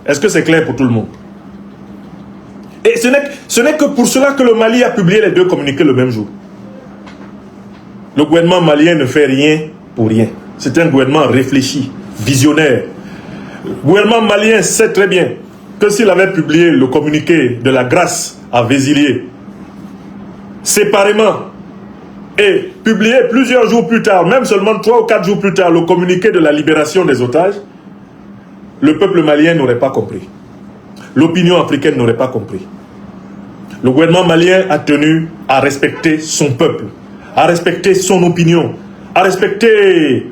Est-ce que c'est clair pour tout le monde? Et ce n'est que pour cela que le Mali a publié les deux communiqués le même jour. Le gouvernement malien ne fait rien pour rien. C'est un gouvernement réfléchi, visionnaire. Le gouvernement malien sait très bien que s'il avait publié le communiqué de la grâce à Vézilier séparément et publié plusieurs jours plus tard, même seulement 3 ou 4 jours plus tard, le communiqué de la libération des otages, le peuple malien n'aurait pas compris. L'opinion africaine n'aurait pas compris. Le gouvernement malien a tenu à respecter son peuple, à respecter son opinion, à respecter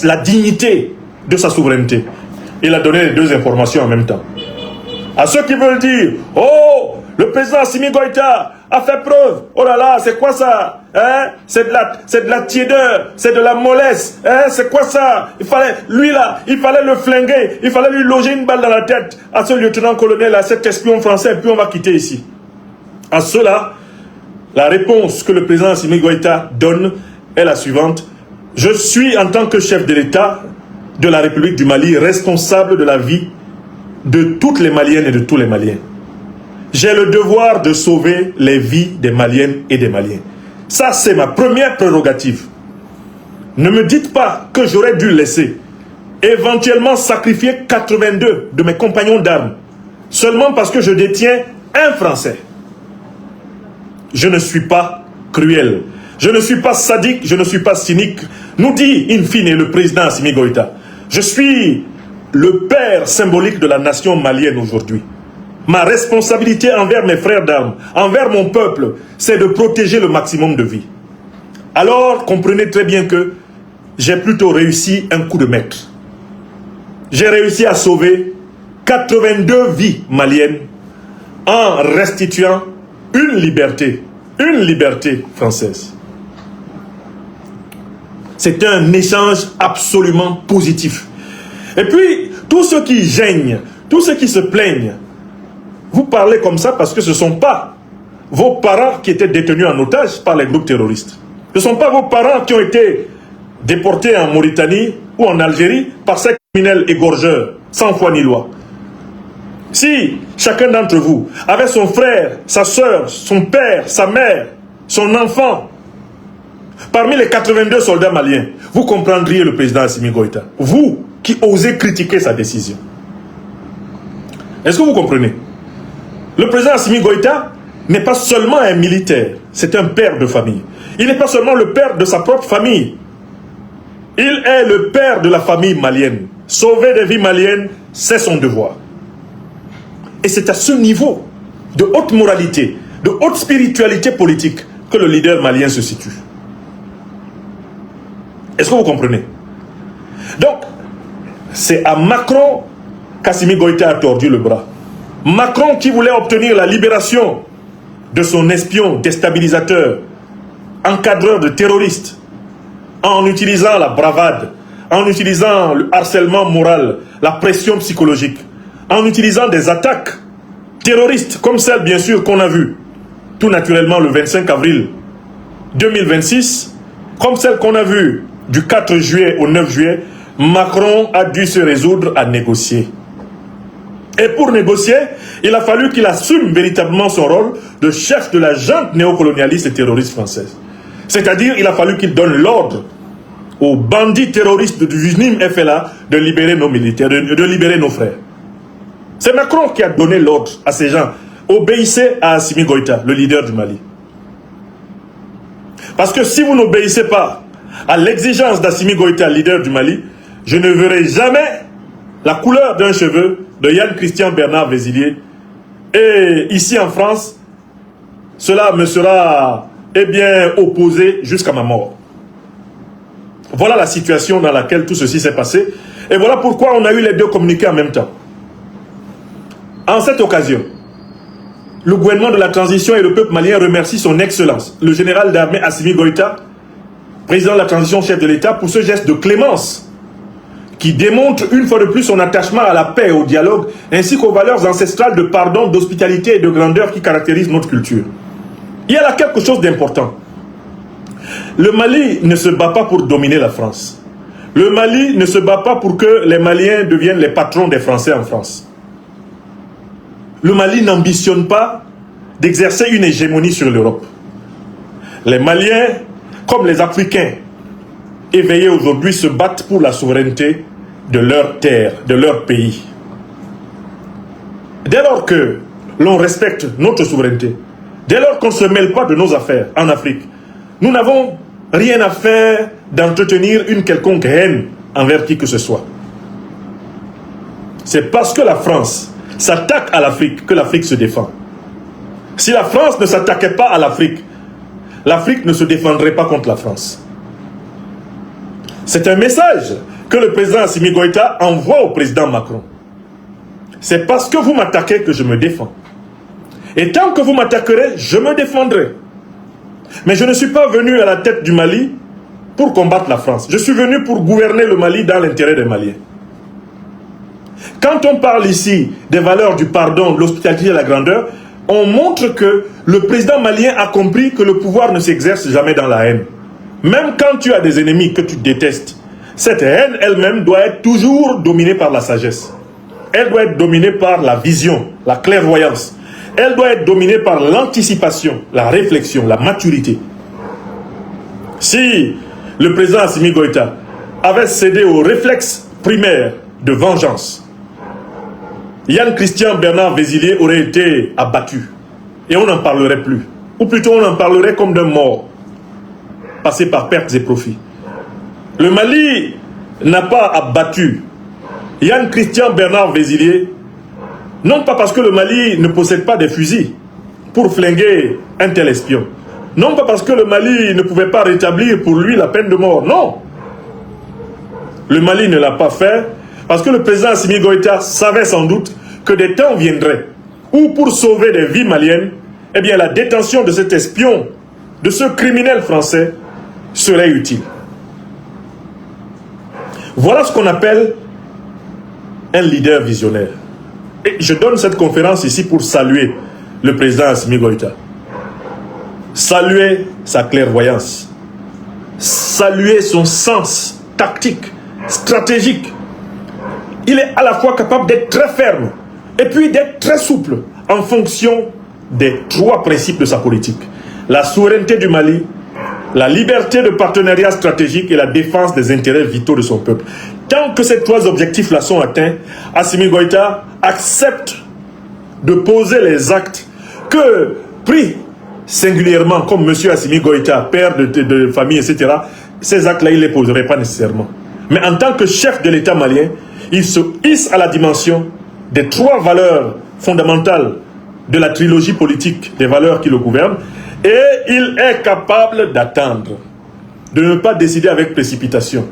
la dignité de sa souveraineté. Il a donné les deux informations en même temps. À ceux qui veulent dire, oh, le président Assimi Goïta a fait preuve, oh là là, c'est quoi ça, hein? C'est de la tiédeur, c'est de la mollesse, hein? C'est quoi ça? Lui là, il fallait le flinguer, il fallait lui loger une balle dans la tête à ce lieutenant-colonel, à cet espion français, puis on va quitter ici. À cela, la réponse que le président Assimi Goïta donne est la suivante. Je suis, en tant que chef de l'État de la République du Mali, responsable de la vie de toutes les Maliennes et de tous les Maliens. J'ai le devoir de sauver les vies des Maliennes et des Maliens. Ça, c'est ma première prérogative. Ne me dites pas que j'aurais dû laisser éventuellement sacrifier 82 de mes compagnons d'armes seulement parce que je détiens un Français. Je ne suis pas cruel. Je ne suis pas sadique, je ne suis pas cynique. Nous dit, in fine, le président Assimi Goïta. Je suis le père symbolique de la nation malienne aujourd'hui. Ma responsabilité envers mes frères d'armes, envers mon peuple, c'est de protéger le maximum de vies. Alors, comprenez très bien que j'ai plutôt réussi un coup de maître. J'ai réussi à sauver 82 vies maliennes en restituant une liberté française. C'est un échange absolument positif. Et puis, tous ceux qui gênent, tous ceux qui se plaignent, vous parlez comme ça parce que ce ne sont pas vos parents qui étaient détenus en otage par les groupes terroristes. Ce ne sont pas vos parents qui ont été déportés en Mauritanie ou en Algérie par ces criminels égorgeurs, sans foi ni loi. Si chacun d'entre vous avait son frère, sa soeur, son père, sa mère, son enfant, parmi les 82 soldats maliens, vous comprendriez le président Assimi Goïta. Vous qui osez critiquer sa décision. Est-ce que vous comprenez? Le président Assimi Goïta n'est pas seulement un militaire, c'est un père de famille. Il n'est pas seulement le père de sa propre famille. Il est le père de la famille malienne. Sauver des vies maliennes, c'est son devoir. Et c'est à ce niveau de haute moralité, de haute spiritualité politique que le leader malien se situe. Est-ce que vous comprenez? Donc, c'est à Macron qu'Assimi Goïta a tordu le bras. Macron qui voulait obtenir la libération de son espion déstabilisateur, encadreur de terroristes, en utilisant la bravade, en utilisant le harcèlement moral, la pression psychologique, en utilisant des attaques terroristes comme celle bien sûr qu'on a vue tout naturellement le 25 avril 2026, comme celle qu'on a vue du 4 juillet au 9 juillet, Macron a dû se résoudre à négocier. Et pour négocier, il a fallu qu'il assume véritablement son rôle de chef de la junte néocolonialiste et terroriste française. C'est-à-dire, il a fallu qu'il donne l'ordre aux bandits terroristes du JNIM FLA de libérer nos militaires, de libérer nos frères. C'est Macron qui a donné l'ordre à ces gens. Obéissez à Assimi Goïta, le leader du Mali. Parce que si vous n'obéissez pas à l'exigence d'Assimi Goïta, leader du Mali, je ne verrai jamais la couleur d'un cheveu de Yann Christian Bernard Vézilier. Et ici en France, cela me sera opposé jusqu'à ma mort. Voilà la situation dans laquelle tout ceci s'est passé. Et voilà pourquoi on a eu les deux communiqués en même temps. En cette occasion, le gouvernement de la transition et le peuple malien remercient son excellence, le général d'armée Assimi Goïta, président de la transition, chef de l'État, pour ce geste de clémence qui démontre une fois de plus son attachement à la paix et au dialogue, ainsi qu'aux valeurs ancestrales de pardon, d'hospitalité et de grandeur qui caractérisent notre culture. Il y a là quelque chose d'important. Le Mali ne se bat pas pour dominer la France. Le Mali ne se bat pas pour que les Maliens deviennent les patrons des Français en France. le Mali n'ambitionne pas d'exercer une hégémonie sur l'Europe. Les Maliens, comme les Africains, éveillés aujourd'hui, se battent pour la souveraineté de leur terre, de leur pays. Dès lors que l'on respecte notre souveraineté, dès lors qu'on ne se mêle pas de nos affaires en Afrique, nous n'avons rien à faire d'entretenir une quelconque haine envers qui que ce soit. C'est parce que la France s'attaque à l'Afrique que l'Afrique se défend. Si la France ne s'attaquait pas à l'Afrique, l'Afrique ne se défendrait pas contre la France. C'est un message que le président Assimi Goïta envoie au président Macron. C'est parce que vous m'attaquez que je me défends. Et tant que vous m'attaquerez, je me défendrai. Mais je ne suis pas venu à la tête du Mali pour combattre la France. Je suis venu pour gouverner le Mali dans l'intérêt des Maliens. Quand on parle ici des valeurs du pardon, de l'hospitalité et de la grandeur, on montre que le président malien a compris que le pouvoir ne s'exerce jamais dans la haine. Même quand tu as des ennemis que tu détestes, cette haine elle-même doit être toujours dominée par la sagesse. Elle doit être dominée par la vision, la clairvoyance. Elle doit être dominée par l'anticipation, la réflexion, la maturité. Si le président Assimi Goïta avait cédé au réflexe primaire de vengeance, Yann Christian Bernard Vézilier aurait été abattu. Et on n'en parlerait plus. Ou plutôt on en parlerait comme d'un mort, passé par pertes et profits. Le Mali n'a pas abattu Yann Christian Bernard Vézilier, non pas parce que le Mali ne possède pas des fusils pour flinguer un tel espion. Non pas parce que le Mali ne pouvait pas rétablir pour lui la peine de mort. Non. Le Mali ne l'a pas fait parce que le président Assimi Goïta savait sans doute que des temps viendraient où pour sauver des vies maliennes, eh bien la détention de cet espion, de ce criminel français, serait utile. Voilà ce qu'on appelle un leader visionnaire. Et je donne cette conférence ici pour saluer le président Assimi Goïta. Saluer sa clairvoyance. Saluer son sens tactique, stratégique. Il est à la fois capable d'être très ferme et puis d'être très souple en fonction des trois principes de sa politique. La souveraineté du Mali, la liberté de partenariat stratégique et la défense des intérêts vitaux de son peuple. Tant que ces trois objectifs-là sont atteints, Assimi Goïta accepte de poser les actes que, pris singulièrement comme M. Assimi Goïta, père de famille, etc., ces actes-là, il ne les poserait pas nécessairement. Mais en tant que chef de l'État malien, il se hisse à la dimension des trois valeurs fondamentales de la trilogie politique des valeurs qui le gouvernent, et il est capable d'attendre, de ne pas décider avec précipitation.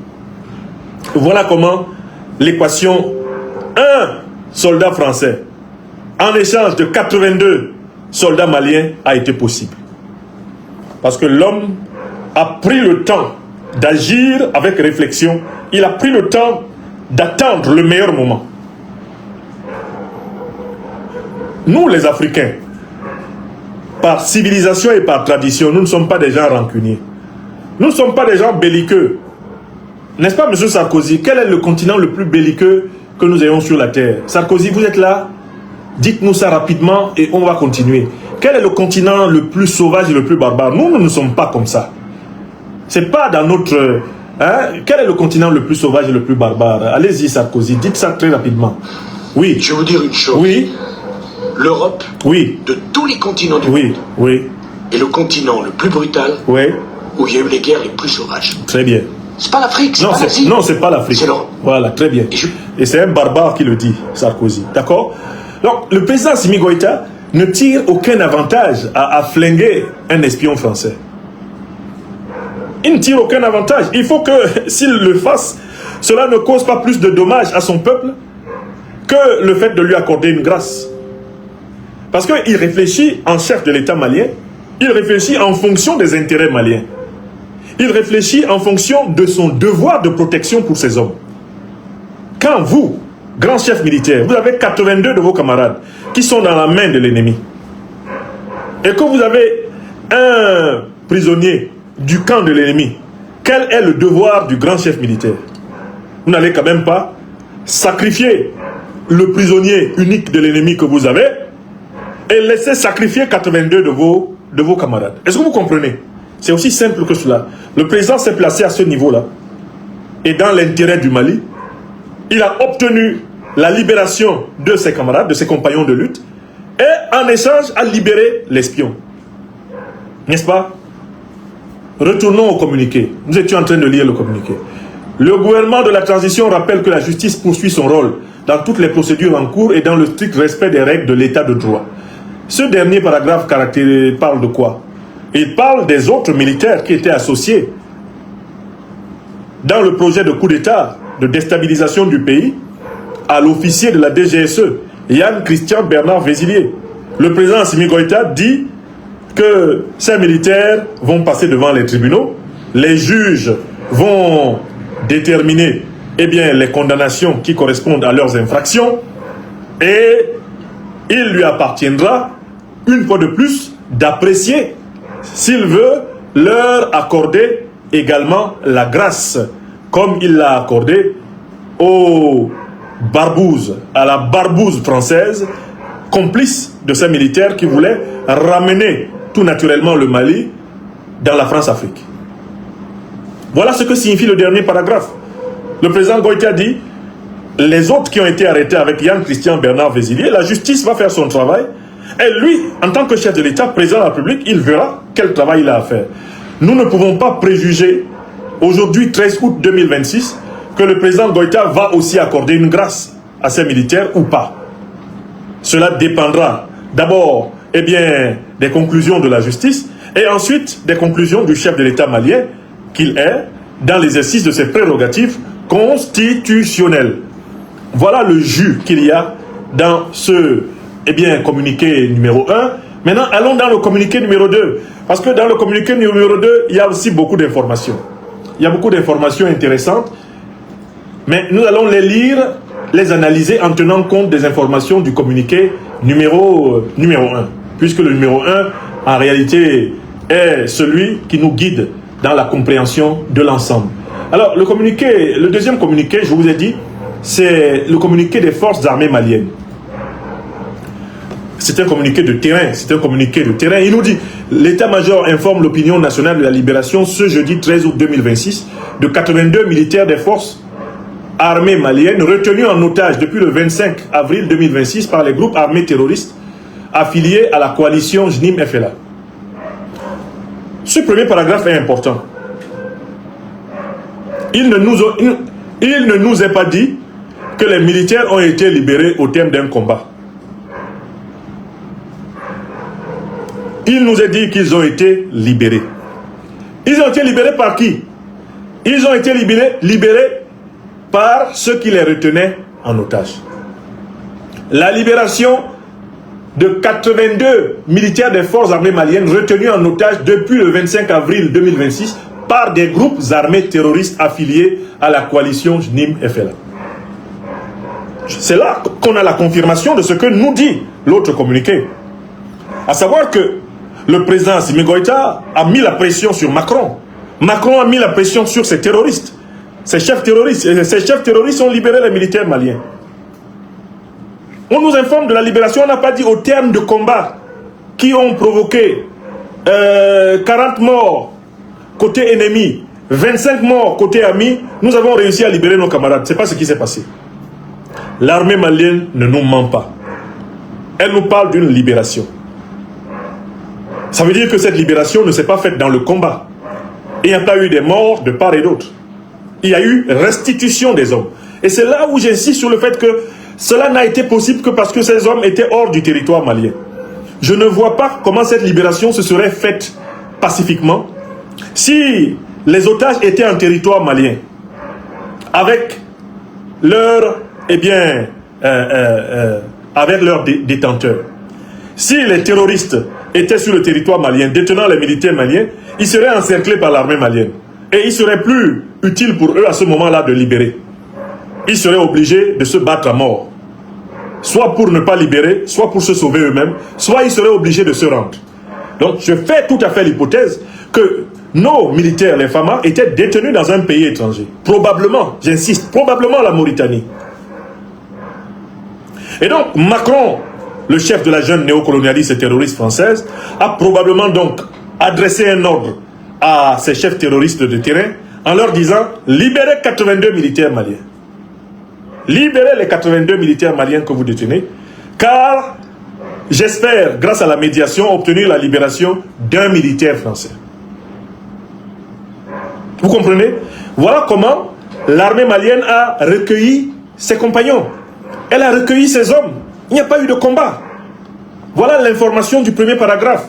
Voilà comment l'équation 1 soldat français en échange de 82 soldats maliens a été possible. Parce que l'homme a pris le temps d'agir avec réflexion, il a pris le temps d'attendre le meilleur moment. Nous les Africains, par civilisation et par tradition, nous ne sommes pas des gens rancuniers. Nous ne sommes pas des gens belliqueux. N'est-ce pas, M. Sarkozy? Quel est le continent le plus belliqueux que nous ayons sur la Terre? Sarkozy, vous êtes là? Dites-nous ça rapidement et on va continuer. Quel est le continent le plus sauvage et le plus barbare? Nous, nous ne sommes pas comme ça. C'est pas dans notre... Quel est le continent le plus sauvage et le plus barbare? Allez-y, Sarkozy, dites ça très rapidement. Oui. Je vais vous dire une chose. Oui. L'Europe, oui, de tous les continents du monde, oui, est le continent le plus brutal, oui, où il y a eu les guerres les plus sauvages. Très bien. C'est pas l'Afrique, c'est pas l'Asie. Non, c'est pas l'Afrique. C'est l'Europe. Voilà, très bien. Et c'est un barbare qui le dit, Sarkozy. D'accord? Donc, le président Assimi Goïta ne tire aucun avantage à flinguer un espion français. Il ne tire aucun avantage. Il faut que, s'il le fasse, cela ne cause pas plus de dommages à son peuple que le fait de lui accorder une grâce. Parce qu'il réfléchit en chef de l'État malien, il réfléchit en fonction des intérêts maliens. Il réfléchit en fonction de son devoir de protection pour ses hommes. Quand vous, grand chef militaire, vous avez 82 de vos camarades qui sont dans la main de l'ennemi, et que vous avez un prisonnier du camp de l'ennemi, quel est le devoir du grand chef militaire? Vous n'allez quand même pas sacrifier le prisonnier unique de l'ennemi que vous avez et laissez sacrifier 82 de vos camarades. Est-ce que vous comprenez? C'est aussi simple que cela. Le président s'est placé à ce niveau-là. Et dans l'intérêt du Mali, il a obtenu la libération de ses camarades, de ses compagnons de lutte, et en échange a libéré l'espion. N'est-ce pas? Retournons au communiqué. Nous étions en train de lire le communiqué. Le gouvernement de la transition rappelle que la justice poursuit son rôle dans toutes les procédures en cours et dans le strict respect des règles de l'état de droit. Ce dernier paragraphe parle de quoi? Il parle des autres militaires qui étaient associés dans le projet de coup d'État de déstabilisation du pays à l'officier de la DGSE, Yann Christian Bernard Vézilier. Le président Assimi Goïta dit que ces militaires vont passer devant les tribunaux, les juges vont déterminer les condamnations qui correspondent à leurs infractions et il lui appartiendra, une fois de plus, d'apprécier s'il veut leur accorder également la grâce, comme il l'a accordé aux barbouzes, à la barbouze française, complice de ces militaires qui voulaient ramener tout naturellement le Mali dans la France-Afrique. Voilà ce que signifie le dernier paragraphe. Le président Goïta dit, les autres qui ont été arrêtés avec Yann Christian Bernard Vézilier, la justice va faire son travail, et lui, en tant que chef de l'État, président de la République, il verra quel travail il a à faire. Nous ne pouvons pas préjuger, aujourd'hui 13 août 2026, que le président Goïta va aussi accorder une grâce à ces militaires ou pas. Cela dépendra d'abord des conclusions de la justice et ensuite des conclusions du chef de l'État malien qu'il est dans l'exercice de ses prérogatives constitutionnelles. Voilà le jus qu'il y a dans ce communiqué numéro 1. Maintenant, allons dans le communiqué numéro 2. Parce que dans le communiqué numéro 2, il y a aussi beaucoup d'informations. Il y a beaucoup d'informations intéressantes. Mais nous allons les lire, les analyser en tenant compte des informations du communiqué numéro 1. Puisque le numéro 1, en réalité, est celui qui nous guide dans la compréhension de l'ensemble. Alors, le deuxième communiqué, je vous ai dit, c'est le communiqué des forces armées maliennes. C'est un communiqué de terrain, Il nous dit, l'état-major informe l'opinion nationale de la libération ce jeudi 13 août 2026 de 82 militaires des forces armées maliennes retenus en otage depuis le 25 avril 2026 par les groupes armés terroristes affiliés à la coalition JNIM-FLA. Ce premier paragraphe est important. Il ne nous est pas dit que les militaires ont été libérés au terme d'un combat. Il nous est dit qu'ils ont été libérés. Ils ont été libérés par qui? Ils ont été libérés par ceux qui les retenaient en otage. La libération de 82 militaires des forces armées maliennes retenus en otage depuis le 25 avril 2026 par des groupes armés terroristes affiliés à la coalition JNIM-FLA. C'est là qu'on a la confirmation de ce que nous dit l'autre communiqué. À savoir que le président Assimi Goïta a mis la pression sur Macron. Macron a mis la pression sur ses terroristes. Ces chefs terroristes ont libéré les militaires maliens. On nous informe de la libération, on n'a pas dit au terme de combat qui ont provoqué 40 morts côté ennemi, 25 morts côté ami. Nous avons réussi à libérer nos camarades. Ce n'est pas ce qui s'est passé. L'armée malienne ne nous ment pas. Elle nous parle d'une libération. Ça veut dire que cette libération ne s'est pas faite dans le combat. Il n'y a pas eu des morts de part et d'autre. Il y a eu restitution des hommes. Et c'est là où j'insiste sur le fait que cela n'a été possible que parce que ces hommes étaient hors du territoire malien. Je ne vois pas comment cette libération se serait faite pacifiquement si les otages étaient en territoire malien avec leurs avec leurs détenteurs. Si les terroristes étaient sur le territoire malien, détenant les militaires maliens, ils seraient encerclés par l'armée malienne. Et il serait plus utile pour eux à ce moment-là de libérer. Ils seraient obligés de se battre à mort. Soit pour ne pas libérer, soit pour se sauver eux-mêmes, soit ils seraient obligés de se rendre. Donc je fais tout à fait l'hypothèse que nos militaires, les FAMA, étaient détenus dans un pays étranger. Probablement, j'insiste, probablement la Mauritanie. Et donc Macron le chef de la jeune néocolonialiste et terroriste française, a probablement donc adressé un ordre à ces chefs terroristes de terrain en leur disant « Libérez 82 militaires maliens. Libérez les 82 militaires maliens que vous détenez, car j'espère, grâce à la médiation, obtenir la libération d'un militaire français. » Vous comprenez? Voilà comment l'armée malienne a recueilli ses compagnons. Elle a recueilli ses hommes. Il n'y a pas eu de combat. Voilà l'information du premier paragraphe.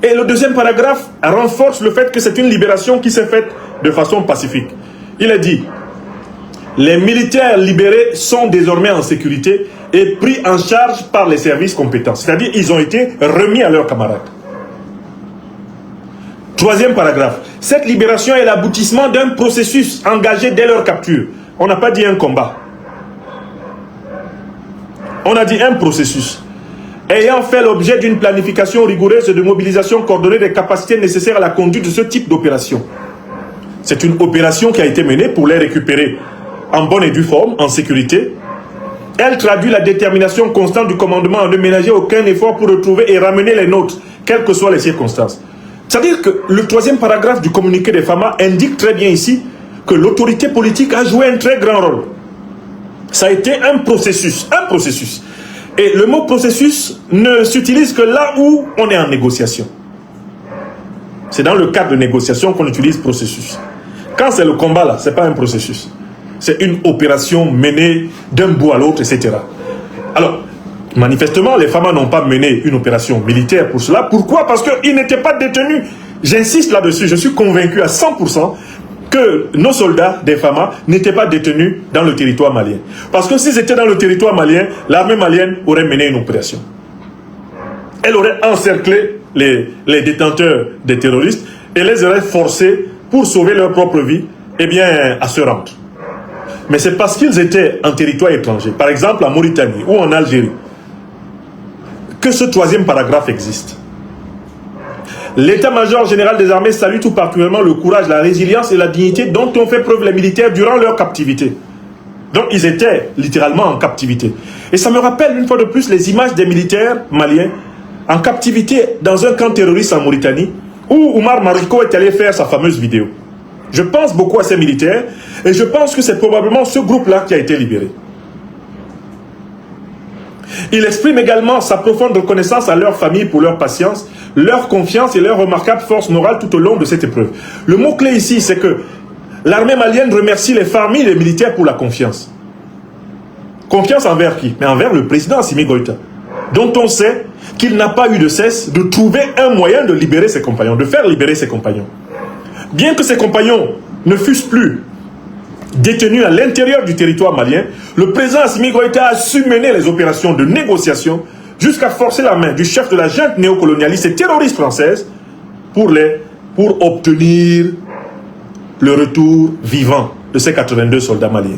Et le deuxième paragraphe renforce le fait que c'est une libération qui s'est faite de façon pacifique. Il a dit: les militaires libérés sont désormais en sécurité et pris en charge par les services compétents. C'est-à-dire ils ont été remis à leurs camarades. Troisième paragraphe. Cette libération est l'aboutissement d'un processus engagé dès leur capture. On n'a pas dit un combat. On a dit un processus. Ayant fait l'objet d'une planification rigoureuse et de mobilisation coordonnée des capacités nécessaires à la conduite de ce type d'opération. C'est une opération qui a été menée pour les récupérer en bonne et due forme, en sécurité. Elle traduit la détermination constante du commandement à ne ménager aucun effort pour retrouver et ramener les nôtres, quelles que soient les circonstances. C'est-à-dire que le troisième paragraphe du communiqué des FAMA indique très bien ici que l'autorité politique a joué un très grand rôle. Ça a été un processus, un processus. Et le mot processus ne s'utilise que là où on est en négociation. C'est dans le cadre de négociation qu'on utilise processus. Quand c'est le combat là, ce n'est pas un processus. C'est une opération menée d'un bout à l'autre, etc. Alors, manifestement, les FAMA n'ont pas mené une opération militaire pour cela. Pourquoi? Parce qu'ils n'étaient pas détenus. J'insiste là-dessus, je suis convaincu à 100% que nos soldats des FAMA n'étaient pas détenus dans le territoire malien. Parce que s'ils étaient dans le territoire malien, l'armée malienne aurait mené une opération. Elle aurait encerclé les détenteurs des terroristes et les aurait forcés, pour sauver leur propre vie, eh bien, à se rendre. Mais c'est parce qu'ils étaient en territoire étranger, par exemple en Mauritanie ou en Algérie, que ce troisième paragraphe existe. L'état-major général des armées salue tout particulièrement le courage, la résilience et la dignité dont ont fait preuve les militaires durant leur captivité. Donc ils étaient littéralement en captivité. Et ça me rappelle une fois de plus les images des militaires maliens en captivité dans un camp terroriste en Mauritanie où Oumar Mariko est allé faire sa fameuse vidéo. Je pense beaucoup à ces militaires et je pense que c'est probablement ce groupe-là qui a été libéré. Il exprime également sa profonde reconnaissance à leur famille pour leur patience, leur confiance et leur remarquable force morale tout au long de cette épreuve. Le mot-clé ici, c'est que l'armée malienne remercie les familles et les militaires pour la confiance. Confiance envers qui? Mais envers le président Assimi Goïta, dont on sait qu'il n'a pas eu de cesse de trouver un moyen de libérer ses compagnons, de faire libérer ses compagnons. Bien que ses compagnons ne fussent plus détenus à l'intérieur du territoire malien, le président Assimi Goïta a su mener les opérations de négociation jusqu'à forcer la main du chef de la junte néocolonialiste et terroriste française pour obtenir le retour vivant de ces 82 soldats maliens.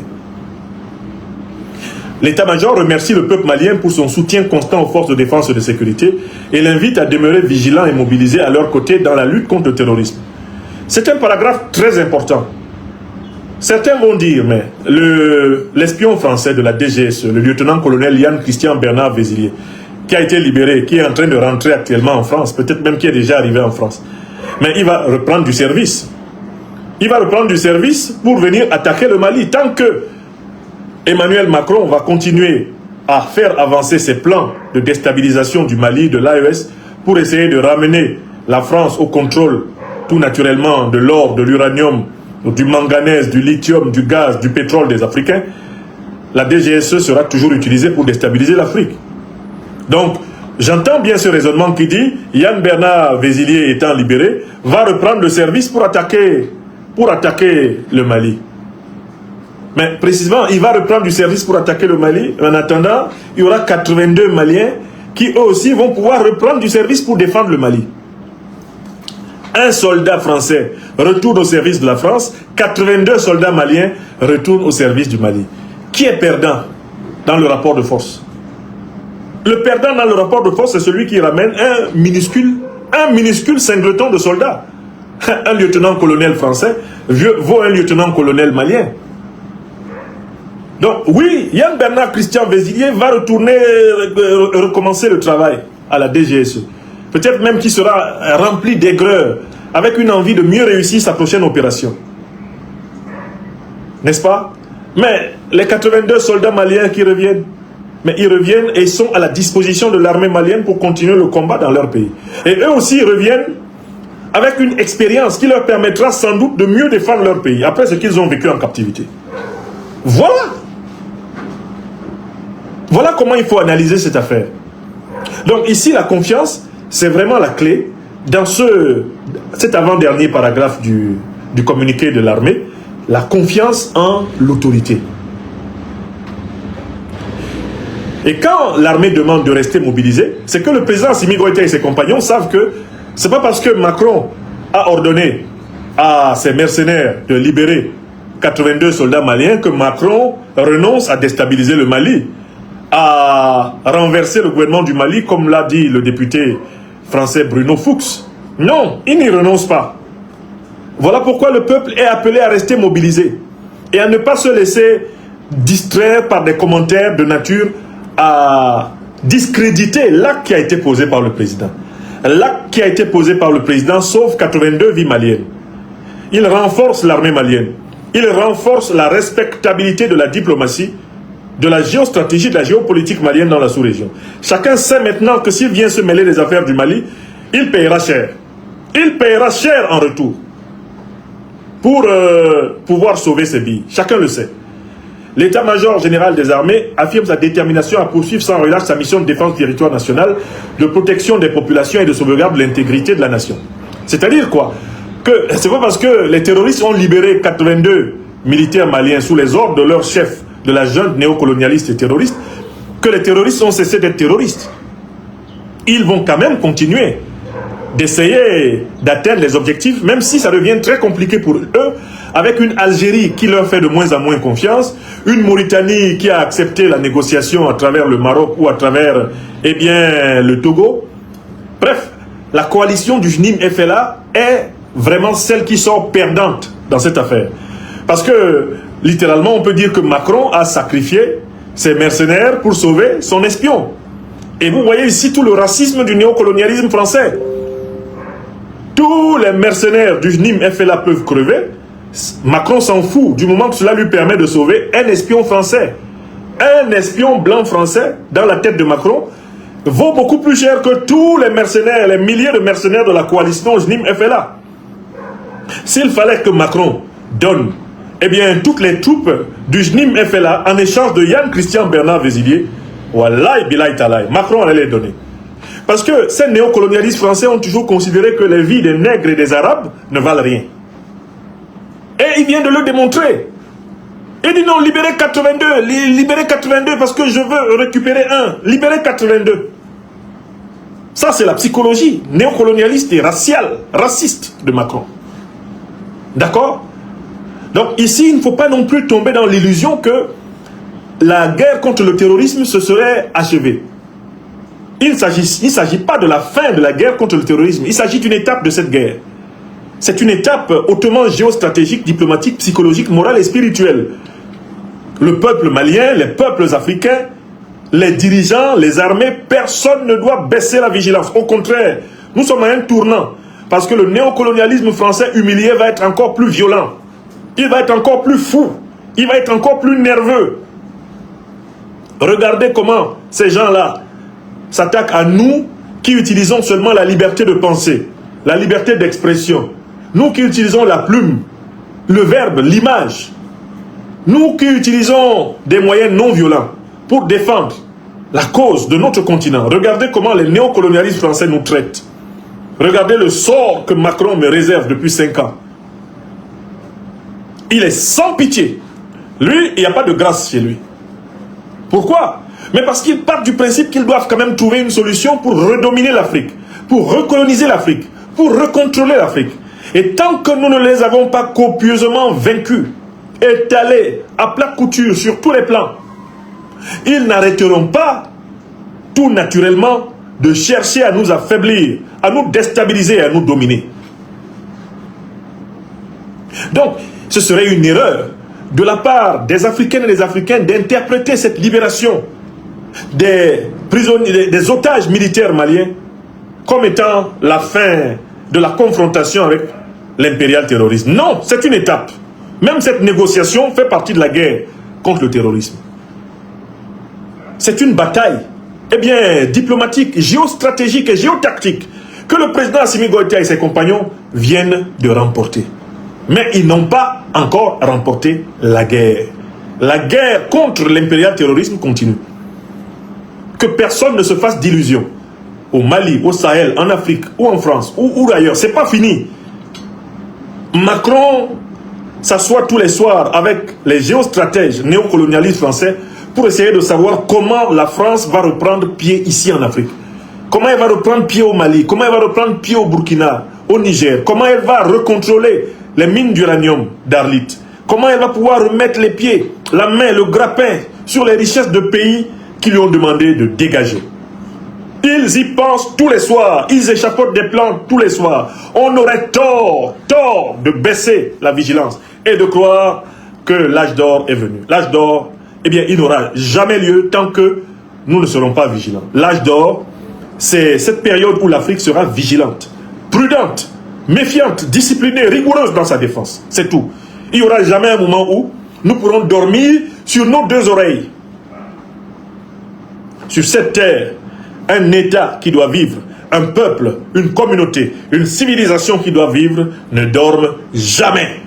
L'état-major remercie le peuple malien pour son soutien constant aux forces de défense et de sécurité et l'invite à demeurer vigilant et mobilisé à leur côté dans la lutte contre le terrorisme. C'est un paragraphe très important. Certains vont dire, mais l'espion français de la DGSE, le lieutenant-colonel Yann Christian Bernard Vézilier, qui a été libéré, qui est en train de rentrer actuellement en France, peut-être même qui est déjà arrivé en France, mais il va reprendre du service. Il va reprendre du service pour venir attaquer le Mali. Tant que Emmanuel Macron va continuer à faire avancer ses plans de déstabilisation du Mali, de l'AES, pour essayer de ramener la France au contrôle tout naturellement de l'or, de l'uranium, du manganèse, du lithium, du gaz, du pétrole des Africains, la DGSE sera toujours utilisée pour déstabiliser l'Afrique. Donc, j'entends bien ce raisonnement qui dit, Yann Bernard Vézilier étant libéré, va reprendre le service pour attaquer le Mali. Mais précisément, il va reprendre du service pour attaquer le Mali. En attendant, il y aura 82 Maliens qui eux aussi vont pouvoir reprendre du service pour défendre le Mali. Un soldat français retourne au service de la France, 82 soldats maliens retournent au service du Mali. Qui est perdant dans le rapport de force? Le perdant dans le rapport de force, c'est celui qui ramène un minuscule singleton de soldats. Un lieutenant-colonel français vaut un lieutenant-colonel malien. Donc oui, Yann Bernard Christian Vézilier va retourner, recommencer le travail à la DGSE. Peut-être même qu'il sera rempli d'aigreur, avec une envie de mieux réussir sa prochaine opération. N'est-ce pas? Mais les 82 soldats maliens qui reviennent, mais ils reviennent et sont à la disposition de l'armée malienne pour continuer le combat dans leur pays. Et eux aussi ils reviennent avec une expérience qui leur permettra sans doute de mieux défendre leur pays, après ce qu'ils ont vécu en captivité. Voilà. Voilà comment il faut analyser cette affaire. Donc ici, la confiance, c'est vraiment la clé dans cet avant-dernier paragraphe du communiqué de l'armée, la confiance en l'autorité. Et quand l'armée demande de rester mobilisée, c'est que le président Assimi Goïta et ses compagnons savent que c'est pas parce que Macron a ordonné à ses mercenaires de libérer 82 soldats maliens que Macron renonce à déstabiliser le Mali, à renverser le gouvernement du Mali, comme l'a dit le député français Bruno Fuchs. Non, il n'y renonce pas. Voilà pourquoi le peuple est appelé à rester mobilisé et à ne pas se laisser distraire par des commentaires de nature à discréditer l'acte qui a été posé par le président. L'acte qui a été posé par le président sauve 82 vies maliennes. Il renforce l'armée malienne. Il renforce la respectabilité de la diplomatie, de la géostratégie, de la géopolitique malienne dans la sous-région. Chacun sait maintenant que s'il vient se mêler des affaires du Mali, il paiera cher. Il paiera cher en retour pour pouvoir sauver ses vies. Chacun le sait. L'état-major général des armées affirme sa détermination à poursuivre sans relâche sa mission de défense du territoire national, de protection des populations et de sauvegarde de l'intégrité de la nation. C'est-à-dire quoi? Que c'est pas parce que les terroristes ont libéré 82 militaires maliens sous les ordres de leur chef de la junte néocolonialiste et terroriste que les terroristes ont cessé d'être terroristes. Ils vont quand même continuer d'essayer d'atteindre les objectifs, même si ça devient très compliqué pour eux, avec une Algérie qui leur fait de moins en moins confiance, une Mauritanie qui a accepté la négociation à travers le Maroc ou à travers, eh bien, le Togo. Bref, la coalition du JNIM-FLA est vraiment celle qui sort perdante dans cette affaire. Parce que, littéralement, on peut dire que Macron a sacrifié ses mercenaires pour sauver son espion. Et vous voyez ici tout le racisme du néocolonialisme français. Tous les mercenaires du JNIM-FLA peuvent crever. Macron s'en fout du moment que cela lui permet de sauver un espion français. Un espion blanc français dans la tête de Macron vaut beaucoup plus cher que tous les mercenaires, les milliers de mercenaires de la coalition JNIM-FLA. S'il fallait que Macron donne eh bien, toutes les troupes du JNIM-FLA en échange de Yann Christian Bernard Vézilier, wallahi bilahi talaï, Macron allait les donner. Parce que ces néocolonialistes français ont toujours considéré que les vies des nègres et des arabes ne valent rien. Et il vient de le démontrer. Il dit non, libérez 82 parce que je veux récupérer un. Libérez 82. Ça, c'est la psychologie néocolonialiste et raciale, raciste de Macron. D'accord? Donc ici, il ne faut pas non plus tomber dans l'illusion que la guerre contre le terrorisme se serait achevée. Il ne s'agit pas de la fin de la guerre contre le terrorisme. Il s'agit d'une étape de cette guerre. C'est une étape hautement géostratégique, diplomatique, psychologique, morale et spirituelle. Le peuple malien, les peuples africains, les dirigeants, les armées, personne ne doit baisser la vigilance. Au contraire, nous sommes à un tournant. Parce que le néocolonialisme français humilié va être encore plus violent. Il va être encore plus fou. Il va être encore plus nerveux. Regardez comment ces gens-là s'attaquent à nous qui utilisons seulement la liberté de penser, la liberté d'expression. Nous qui utilisons la plume, le verbe, l'image. Nous qui utilisons des moyens non violents pour défendre la cause de notre continent. Regardez comment les néocolonialistes français nous traitent. Regardez le sort que Macron me réserve depuis 5 ans. Il est sans pitié. Lui, il n'y a pas de grâce chez lui. Pourquoi? Mais parce qu'ils partent du principe qu'ils doivent quand même trouver une solution pour redominer l'Afrique, pour recoloniser l'Afrique, pour recontrôler l'Afrique. Et tant que nous ne les avons pas copieusement vaincus, étalés à plat couture sur tous les plans, ils n'arrêteront pas tout naturellement de chercher à nous affaiblir, à nous déstabiliser, à nous dominer. Donc, ce serait une erreur de la part des Africaines et des Africains d'interpréter cette libération des prisonniers, des otages militaires maliens comme étant la fin de la confrontation avec l'impérial terrorisme. Non, c'est une étape. Même cette négociation fait partie de la guerre contre le terrorisme. C'est une bataille, eh bien, diplomatique, géostratégique et géotactique que le président Assimi Goïta et ses compagnons viennent de remporter. Mais ils n'ont pas encore remporté la guerre. La guerre contre l'impérial terrorisme continue. Que personne ne se fasse d'illusions. Au Mali, au Sahel, en Afrique, ou en France, ou ailleurs, c'est pas fini. Macron s'assoit tous les soirs avec les géostratèges néocolonialistes français pour essayer de savoir comment la France va reprendre pied ici en Afrique. Comment elle va reprendre pied au Mali, comment elle va reprendre pied au Burkina, au Niger, comment elle va recontrôler les mines d'uranium d'Arlit, comment elle va pouvoir remettre les pieds, la main, le grappin sur les richesses de pays qui lui ont demandé de dégager. Ils y pensent tous les soirs, ils échafaudent des plans tous les soirs. On aurait tort de baisser la vigilance et de croire que l'âge d'or est venu. L'âge d'or, eh bien, il n'aura jamais lieu tant que nous ne serons pas vigilants. L'âge d'or, c'est cette période où l'Afrique sera vigilante, prudente, méfiante, disciplinée, rigoureuse dans sa défense. C'est tout. Il n'y aura jamais un moment où nous pourrons dormir sur nos deux oreilles. Sur cette terre, un État qui doit vivre, un peuple, une communauté, une civilisation qui doit vivre ne dorment jamais.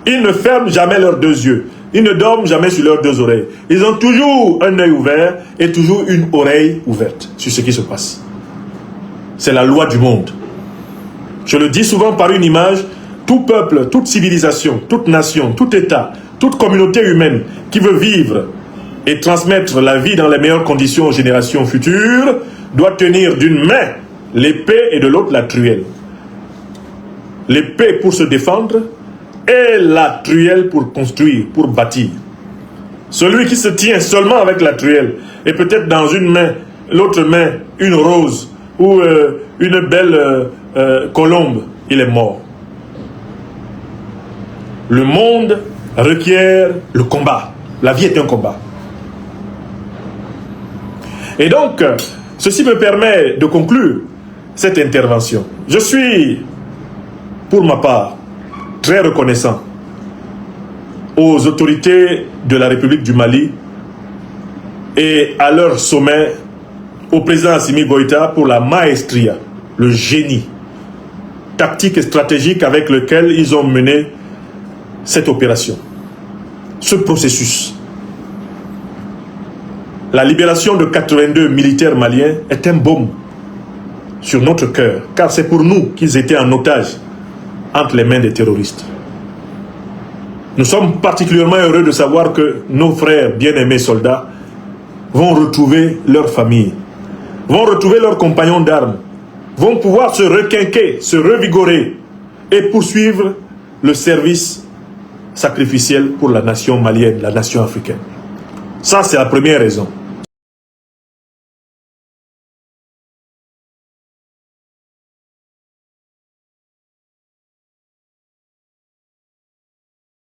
Ils ne ferment jamais leurs deux yeux. Ils ne dorment jamais sur leurs deux oreilles. Ils ont toujours un œil ouvert et toujours une oreille ouverte sur ce qui se passe. C'est la loi du monde. Je le dis souvent par une image, tout peuple, toute civilisation, toute nation, tout État, toute communauté humaine qui veut vivre et transmettre la vie dans les meilleures conditions aux générations futures doit tenir d'une main l'épée et de l'autre la truelle. L'épée pour se défendre et la truelle pour construire, pour bâtir. Celui qui se tient seulement avec la truelle et peut-être dans une main, l'autre main, une rose ou une belle colombe, il est mort. Le monde requiert le combat. La vie est un combat. Et donc, ceci me permet de conclure cette intervention. Je suis, pour ma part, très reconnaissant aux autorités de la République du Mali et à leur sommet, au président Assimi Goïta pour la maestria, le génie tactique et stratégique avec lequel ils ont mené cette opération, ce processus. La libération de 82 militaires maliens est un baume sur notre cœur, car c'est pour nous qu'ils étaient en otage entre les mains des terroristes. Nous sommes particulièrement heureux de savoir que nos frères bien-aimés soldats vont retrouver leur famille, vont retrouver leurs compagnons d'armes, vont pouvoir se requinquer, se revigorer et poursuivre le service sacrificiel pour la nation malienne, la nation africaine. Ça, c'est la première raison.